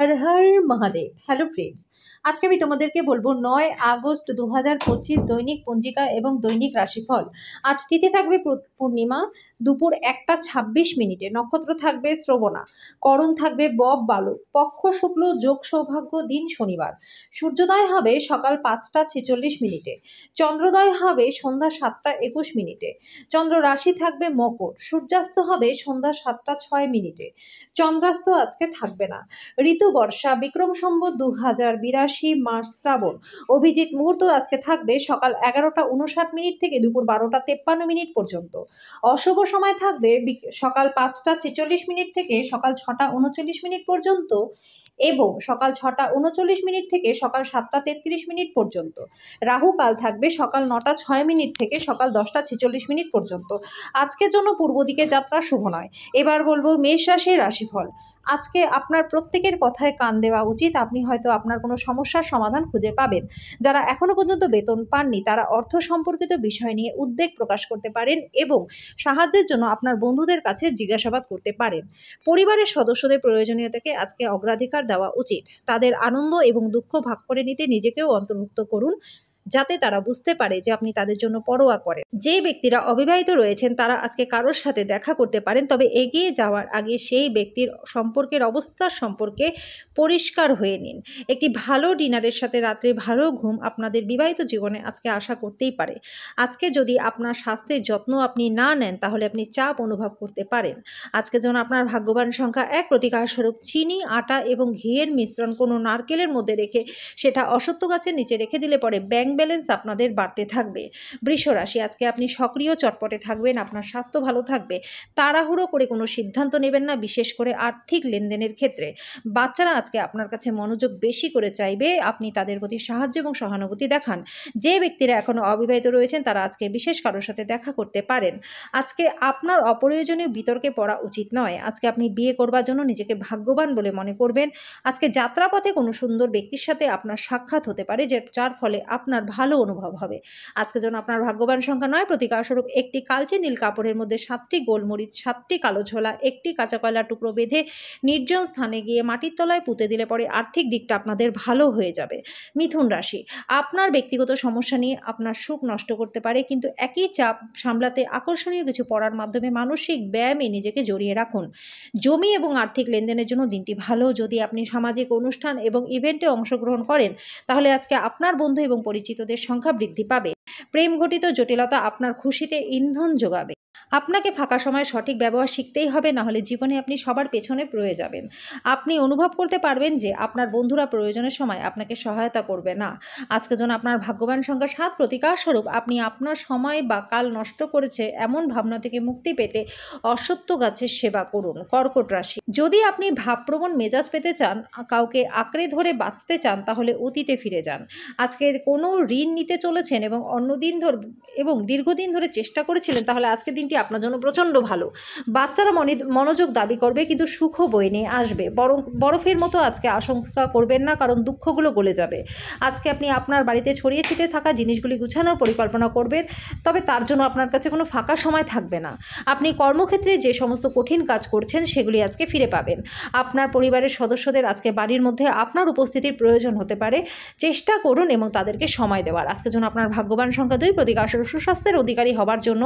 Har Har Mahadev. Hello friends, আজকে আমি তোমাদেরকে বলবো 9 আগস্ট 2025 দৈনিক পঞ্জিকা এবং দৈনিক রাশিফল। আজ তিথি থাকবে পূর্ণিমা, দুপুর 1টা 26 মিনিটে। নক্ষত্র থাকবে শ্রবণা, করণ থাকবে বব বালক, পক্ষ শুক্ল, যোগ সৌভাগ্য, দিন শনিবার। সূর্যোদয় হবে সকাল 5টা 46 মিনিটে, চন্দ্রোদয় হবে সন্ধ্যা 7টা 21 মিনিটে। চন্দ্র রাশি থাকবে মকর, সূর্যাস্ত হবে সন্ধ্যা 7টা 6 মিনিটে। চন্দ্রাস্ত আজকে থাকবে না। ঋতু বর্ষা, বিক্রম সম্বত 2082, মাস শ্রাবণ। অভিজিৎ মুহূর্ত আজকে থাকবে সকাল 11টা 59 মিনিট থেকে দুপুর 12টা 53 মিনিট পর্যন্ত। অশুভ সময় থাকবে সকাল 5টা 46 মিনিট থেকে সকাল 6টা 39 মিনিট পর্যন্ত এবং সকাল 6টা 39 মিনিট থেকে সকাল 7টা 33 মিনিট পর্যন্ত। রাহু কাল থাকবে সকাল 9টা 6 মিনিট থেকে সকাল 10টা 46 মিনিট পর্যন্ত। আজকের জন্য পূর্ব দিকে যাত্রা শুভ নয়। এবার বলবো মেষ রাশির রাশিফল। আজকে আপনার প্রত্যেকের কথায় কান দেওয়া উচিত। আপনি হয়তো আপনার কোনো সমস্যার সমাধান খুঁজে পাবেন। যারা এখনো পর্যন্ত বেতন পাননি তারা অর্থ সম্পর্কিত বিষয় নিয়ে উদ্বেগ প্রকাশ করতে পারেন এবং সাহায্যের জন্য আপনার বন্ধুদের কাছে জিজ্ঞাসাবাদ করতে পারেন। পরিবারের সদস্যদের প্রয়োজনীয়তাকে আজকে অগ্রাধিকার দেওয়া উচিত। তাদের আনন্দ এবং দুঃখ ভাগ করে নিতে নিজেকেও অন্তর্ভুক্ত করুন, যাতে তারা বুঝতে পারে যে আপনি তাদের জন্য পরোয়া করেন। যে ব্যক্তিরা অবিবাহিত রয়েছেন তারা আজকে কারোর সাথে দেখা করতে পারেন, তবে এগিয়ে যাওয়ার আগে সেই ব্যক্তির সম্পর্কের অবস্থার সম্পর্কে পরিষ্কার হয়ে নিন। একটি ভালো ডিনারের সাথে রাত্রে ভালো ঘুম আপনাদের বিবাহিত জীবনে আজকে আশা করতেই পারে। আজকে যদি আপনার স্বাস্থ্যের যত্ন আপনি না নেন তাহলে আপনি চাপ অনুভব করতে পারেন। আজকে যেন আপনার ভাগ্যবান সংখ্যা 1, প্রতিকার স্বরূপ চিনি, আটা এবং ঘিয়ের মিশ্রণ কোনো নারকেলের মধ্যে রেখে সেটা অশ্বত্থ গাছের নিচে রেখে দিলে পরে ব্যাংক ব্যালেন্স আপনাদের বাড়তে থাকবে। বৃষ রাশি, আজকে আপনি সক্রিয় চটপটে থাকবেন, আপনার স্বাস্থ্য ভালো থাকবে। তাড়াহুড়ো করে কোনো সিদ্ধান্ত নেবেন না, বিশেষ করে আর্থিক লেনদেনের ক্ষেত্রে। বাচ্চারা আজকে আপনার কাছে মনোযোগ বেশি করে চাইবে, আপনি তাদের প্রতি সাহায্য এবং সহানুভূতি দেখান। যে ব্যক্তিরা এখনো অবিবাহিত রয়েছেন তারা আজকে বিশেষ কারোর সাথে দেখা করতে পারেন। আজকে আপনার অপ্রয়োজনীয় বিতর্কে পড়া উচিত নয়। আজকে আপনি বিয়ে করবার জন্য নিজেকে ভাগ্যবান বলে মনে করবেন। আজকে যাত্রাপথে কোনো সুন্দর ব্যক্তির সাথে আপনার সাক্ষাৎ হতে পারে, যার ফলে আপনার ভালো অনুভব হবে। আজকে যেন আপনার ভাগ্যবান সংখ্যা 9, প্রতিকার স্বরূপ একটি কালচে নীল কাপড়ের মধ্যে 7টি গোলমরিচ, 7টি কালো ছোলা, একটি কাঁচা কয়লার টুকরো বেঁধে নির্জন স্থানে গিয়ে মাটির তলায় পুঁতে দিলে পরে আর্থিক দিকটা আপনাদের ভালো হয়ে যাবে। মিথুন রাশি, আপনার ব্যক্তিগত সমস্যা নিয়ে আপনার সুখ নষ্ট করতে পারে, কিন্তু একই চাপ সামলাতে আকর্ষণীয় কিছু পড়ার মাধ্যমে মানসিক ব্যায়ামে নিজেকে জড়িয়ে রাখুন। জমি এবং আর্থিক লেনদেনের জন্য দিনটি ভালো। যদি আপনি সামাজিক অনুষ্ঠান এবং ইভেন্টে অংশগ্রহণ করেন তাহলে আজকে আপনার বন্ধু এবং পরিচিতদের সংখ্যা বৃদ্ধি পাবে। প্রেম ঘটিত জটিলতা আপনার খুশিতে ইন্ধন যোগাবে। আপনাকে ফাঁকা সময়ে সঠিক ব্যবহার শিখতেই হবে, না হলে জীবনে আপনি সবার পেছনে রয়ে যাবেন। আপনি অনুভব করতে পারবেন যে আপনার বন্ধুরা প্রয়োজনের সময় আপনাকে সহায়তা করবে না। আজকে যেন আপনার ভাগ্যবান সংখ্যা 7, প্রতিকার স্বরূপ আপনি আপনার সময় বা কাল নষ্ট করেছে এমন ভাবনা থেকে মুক্তি পেতে অশ্বত্থ গাছের সেবা করুন। কর্কট রাশি, যদি আপনি ভাবপ্রবণ মেজাজ পেতে চান, কাউকে আঁকড়ে ধরে বাঁচতে চান, তাহলে অতীতে ফিরে যান। আজকের কোনো ঋণ নিতে চলেছেন এবং দীর্ঘদিন ধরে চেষ্টা করেছিলেন, তাহলে আজকের দিনটি আপনার জন্য প্রচণ্ড ভালো। বাচ্চারা মনোযোগ দাবি করবে কিন্তু সুখও বয়ে নিয়ে আসবে। বরফের মতো আজকে আশঙ্কা করবেন না, কারণ দুঃখগুলো গলে যাবে। আজকে আপনি আপনার বাড়িতে ছড়িয়ে ছিটিয়ে থাকা জিনিসগুলি গুছানোর পরিকল্পনা করবেন, তবে তার জন্য আপনার কাছে কোনো ফাঁকা সময় থাকবে না। আপনি কর্মক্ষেত্রে যে সমস্ত কঠিন কাজ করছেন সেগুলি আজকে ফিরে পাবেন। আপনার পরিবারের সদস্যদের আজকে বাড়ির মধ্যে আপনার উপস্থিতির প্রয়োজন হতে পারে। চেষ্টা করুন এবং তাদেরকে সময় দেওয়ার। আজকের জন্য আপনার ভাগ্যবান সংখ্যা 2, প্রতিকার স্বরূপ সুস্বাস্থ্যের অধিকারী হবার জন্য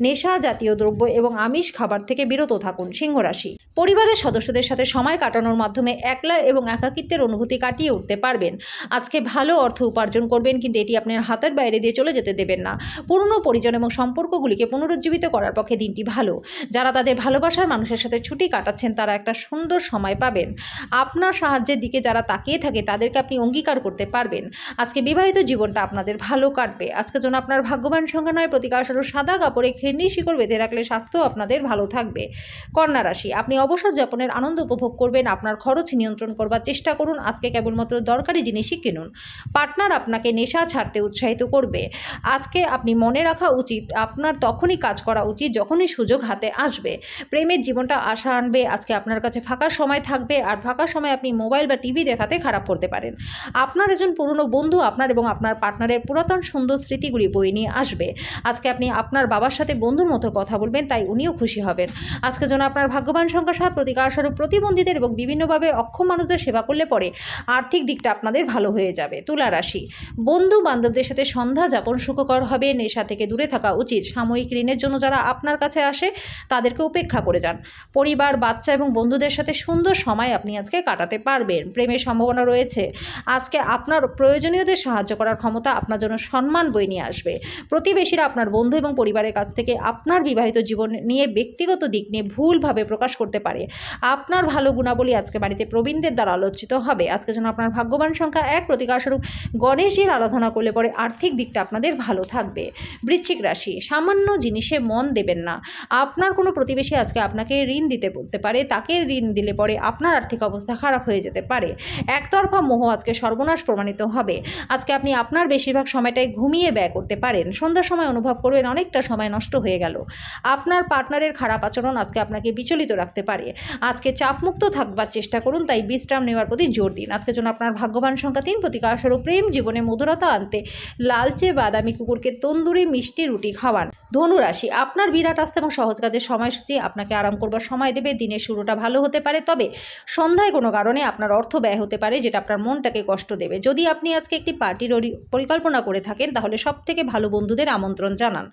নেশা জাতীয় দ্রব্য এবং আমিষ খাবার থেকে বিরত থাকুন। সিংহ রাশি, পরিবারের সদস্যদের সাথে সময় কাটানোর মাধ্যমে একলা এবং একাকিত্বের অনুভূতি কাটিয়ে উঠতে পারবেন। আজকে ভালো অর্থ উপার্জন করবেন, কিন্তু এটি আপনার হাতের বাইরে দিয়ে চলে যেতে দেবেন না। পুরনো পরিজন এবং সম্পর্কগুলিকে পুনরুজ্জীবিত করার পক্ষে দিনটি ভালো। যারা তাদের ভালোবাসার মানুষের সাথে ছুটি কাটাচ্ছেন তারা একটা সুন্দর সময় পাবেন। আপনার সাহায্যের দিকে যারা তাকিয়ে থাকে তাদেরকে আপনি অঙ্গীকার করতে পারবেন। আজকে বিবাহিত জীবনটা আপনাদের ভালো কাটবে। আজকের জন্য আপনার ভাগ্যবান সংখ্যা 9, প্রতিকার স্বরূপ সাদা কাপড়ে ঘিন্নি শিকড় বেঁধে রাখলে স্বাস্থ্য আপনাদের ভালো থাকবে। কন্যা রাশি, আপনি অবসর যাপনের আনন্দ উপভোগ করবেন। আপনার খরচ নিয়ন্ত্রণ করবার চেষ্টা করুন। আজকে কেবলমাত্র দরকারি জিনিসই কিনুন। পার্টনার আপনাকে নেশা ছাড়তে উৎসাহিত করবে। আজকে আপনি মনে রাখা উচিত আপনার তখনই কাজ করা উচিত যখনই সুযোগ হাতে আসবে। প্রেমের জীবনটা আশা আনবে। আজকে আপনার কাছে ফাঁকা সময় থাকবে, আর ফাঁকা সময় আপনি মোবাইল বা টিভি দেখাতে খারাপ করতে পারেন। আপনার একজন পুরনো বন্ধু আপনার এবং আপনার পার্টনারের পুরাতন সুন্দর স্মৃতিগুলি বয়ে নিয়ে আসবে। আজকে আপনি আপনার বাবার সাথে বন্ধুর মতো কথা বলবেন, তাই উনিও খুশি হবেন। আজকের জন্য আপনার ভাগ্যবান সংখ্যা 7, প্রতিকারস্বরূপ প্রতিবন্ধীদের এবং বিভিন্নভাবে অক্ষম মানুষদের সেবা করলে পরে আর্থিক দিকটা আপনাদের ভালো হয়ে যাবে। তুলা রাশি, বন্ধু বান্ধবদের সাথে সন্ধ্যা যাপন সুখকর হবে। নেশা থেকে দূরে থাকা উচিত। সাময়িক ঋণের জন্য যারা আপনার কাছে আসে তাদেরকে উপেক্ষা করে যান। পরিবার, বাচ্চা এবং বন্ধুদের সাথে সুন্দর সময় আপনি আজকে কাটাতে পারবেন। প্রেমের সম্ভাবনা রয়েছে। আজকে আপনার প্রয়োজনীয়দের সাহায্য করার ক্ষমতা আপনার জন্য সম্মান বয়ে নিয়ে আসবে। প্রতিবেশীরা আপনার বন্ধু এবং পরিবারের কাছ থেকে আপনার বিবাহিত জীবন নিয়ে ব্যক্তিগত দিক নিয়ে ভুলভাবে প্রকাশ করতে পারে। আপনার ভালো গুণাবলী আজকে বাড়িতে প্রবীণদের দ্বারা আলোচিত হবে। আজকে যেন আপনার ভাগ্যবান সংখ্যা 1, প্রতিকারস্বরূপ গণেশজির আরাধনা করলে পরে আর্থিক দিকটা আপনাদের ভালো থাকবে। বৃশ্চিক রাশি, সামান্য জিনিসে মন দেবেন না। আপনার কোনো প্রতিবেশী আজকে আপনাকে ঋণ দিতে বলতে পারে, তাকে ঋণ দিলে পরে আপনার আর্থিক অবস্থা খারাপ হয়ে যেতে পারে। একতরফা মোহ আজকে সর্বনাশ প্রমাণিত হবে। আজকে আপনি আপনার বেশিরভাগ সময়টাই ঘুমিয়ে ব্যয় করতে পারেন। সন্ধ্যার সময় অনুভব করবেন অনেকটা সময় নষ্ট হয়ে গেল। আপনার পার্টনারের খারাপ আচরণ আজকে আপনাকে বিচলিত রাখতে পারে। আজকে চাপমুক্ত থাকবার চেষ্টা করুন, তাই বিশ্রাম নেওয়ার প্রতি জোর দিন। আজকের জন্য আপনার ভাগ্যবান সংখ্যা 3, প্রতিকারস্বরূপ প্রেম জীবনে মধুরতা আনতে লালচে বাদামি কুকুরকে তন্দুরি মিষ্টি রুটি খাওয়ান। ধনু রাশি, আপনার বিরাট আস্থা এবং সহজ কাজের সময়সূচি আপনাকে আরাম করবার সময় দেবে। দিনের শুরুটা ভালো হতে পারে, তবে সন্ধ্যায় কোনো কারণে আপনার অর্থ ব্যয় হতে পারে, যেটা আপনার মনটাকে কষ্ট দেবে। যদি আপনি আজকে একটি পার্টির পরিকল্পনা করে থাকেন তাহলে সবথেকে ভালো বন্ধুদের আমন্ত্রণ জানান।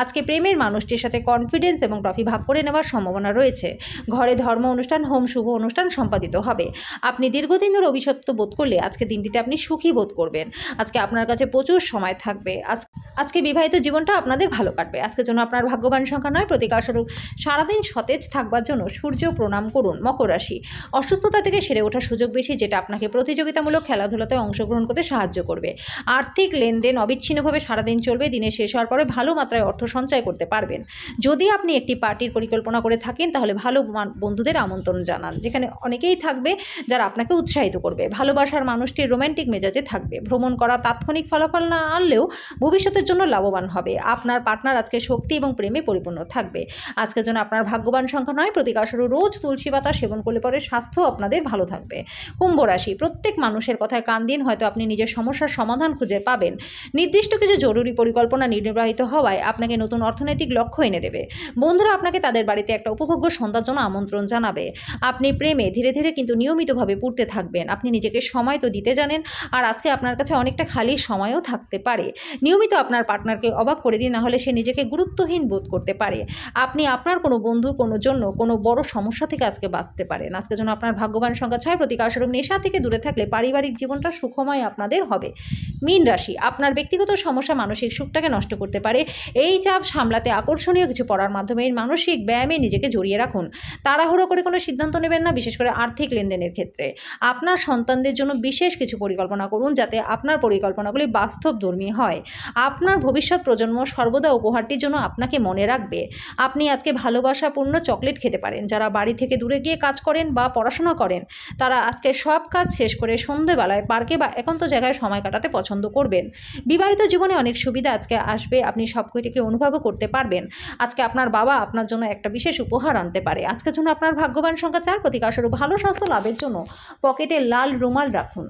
আজকে প্রেমের মানুষটির সাথে কনফিডেন্স এবং ট্রফি ভাগ করে নেওয়ার সম্ভাবনা রয়েছে। ঘরে ধর্ম অনুষ্ঠান, হোম শুভ অনুষ্ঠান সম্পাদিত হবে। আপনি দীর্ঘদিন ধরে অভিশপ্ত বোধ করলে আজকে দিনটিতে আপনি সুখী বোধ করবেন। আজকে আপনার কাছে প্রচুর সময় থাকবে। আজকে বিবাহিত জীবনটা আপনাদের ভালো কাটবে। আজকের জন্য আপনার ভাগ্যবান সংখ্যা 9, প্রতিকারস্বরূপ সারাদিন সতেজ থাকবার জন্য সূর্য প্রণাম করুন। মকর রাশি, অসুস্থতা থেকে সেরে ওঠার সুযোগ বেশি, যেটা আপনাকে প্রতিযোগিতামূলক খেলাধুলাতে অংশগ্রহণ করতে সাহায্য করবে। আর্থিক লেনদেন অবিচ্ছিন্নভাবে সারাদিন চলবে। দিনে শেষ হওয়ার পরে ভালো মাত্রায় অর্থ সঞ্চয় করতে পারবেন। যদি আপনি একটি পার্টির পরিকল্পনা করে থাকেন তাহলে ভালো বন্ধুদের আমন্ত্রণ জানান, যেখানে অনেকেই থাকবে যারা আপনাকে উৎসাহিত করবে। ভালোবাসার মানুষটির রোম্যান্টিক মেজাজে থাকবে। ভ্রমণ করা তাৎক্ষণিক ফলাফল না আনলেও ভবিষ্যতের জন্য লাভবান হবে। আপনার পার্টনার আজকে শক্তি এবং প্রেমে পরিপূর্ণ থাকবে। আজকের জন্য আপনার ভাগ্যবান সংখ্যা 9, প্রতিকারস্বরূপ রোজ তুলসী পাতা সেবন করলে পরে স্বাস্থ্য আপনাদের ভালো থাকবে। কুম্ভ রাশি, প্রত্যেক মানুষের কথায় কান দিন, হয়তো আপনি নিজের সমস্যার সমাধান খুঁজে পাবেন। নির্দিষ্ট কিছু জরুরি পরিকল্পনা নির্বাহিত হওয়ায় আপনাকে নতুন অর্থনৈতিক লক্ষ্য এনে দেবে। বন্ধুরা আপনাকে তাদের বাড়িতে একটা উপভোগ্য সন্ধ্যার জন্য আমন্ত্রণ জানাবে। আপনি প্রেমে ধীরে ধীরে কিন্তু নিয়মিতভাবে পড়তে থাকবেন। আপনি নিজেকে সময় তো দিতে জানেন, আর আজকে আপনার কাছে অনেকটা খালি সময়ও থাকতে পারে। নিয়মিত আপনার পার্টনারকে অবাক করে দিন, নাহলে সে নিজেকে গুরুত্বহীন বোধ করতে পারে। আপনি আপনার কোনো বন্ধু জন্য কোনো বড় সমস্যা থেকে আজকে বাঁচতে পারেন। আজকের জন্য আপনার ভাগ্যবান সংখ্যা 6, প্রতিকারস্বরূপ নেশা থেকে দূরে থাকলে পারিবারিক জীবনটা সুখময় আপনাদের হবে। মীন রাশি, আপনার ব্যক্তিগত সমস্যা মানসিক সুখটাকে নষ্ট করতে পারে। এই চাপ সামলাতে আকর্ষণীয় কিছু পড়ার মাধ্যমে মানসিক ব্যায়ামে নিজেকে জড়িয়ে রাখুন। তাড়াহুড়ো করে কোনো সিদ্ধান্ত নেবেন না, বিশেষ করে আর্থিক লেনদেনের ক্ষেত্রে। আপনার সন্তানদের জন্য বিশেষ কিছু পরিকল্পনা করুন, যাতে আপনার পরিকল্পনাগুলি বাস্তবধর্মী হয়। আপনার ভবিষ্যৎ প্রজন্ম সর্বদা উপহারটির জন্য আপনাকে মনে রাখবে। আপনি আজকে ভালোবাসাপূর্ণ চকলেট খেতে পারেন। যারা বাড়ি থেকে দূরে গিয়ে কাজ করেন বা পড়াশোনা করেন তারা আজকে সব কাজ শেষ করে সন্ধেবেলায় পার্কে বা একান্ত জায়গায় সময় কাটাতে পছন্দ করবেন। বিবাহিত জীবনে অনেক সুবিধা আজকে আসবে, আপনি সবকটিকে অনুভবও করতে পারবেন। আজকে আপনার বাবা আপনার জন্য একটা বিশেষ উপহার আনতে পারে। আজকের জন্য আপনার ভাগ্যবান সংখ্যা 4, প্রতিকারস্বরূপ ভালো স্বাস্থ্য লাভের জন্য পকেটে লাল রুমাল রাখুন।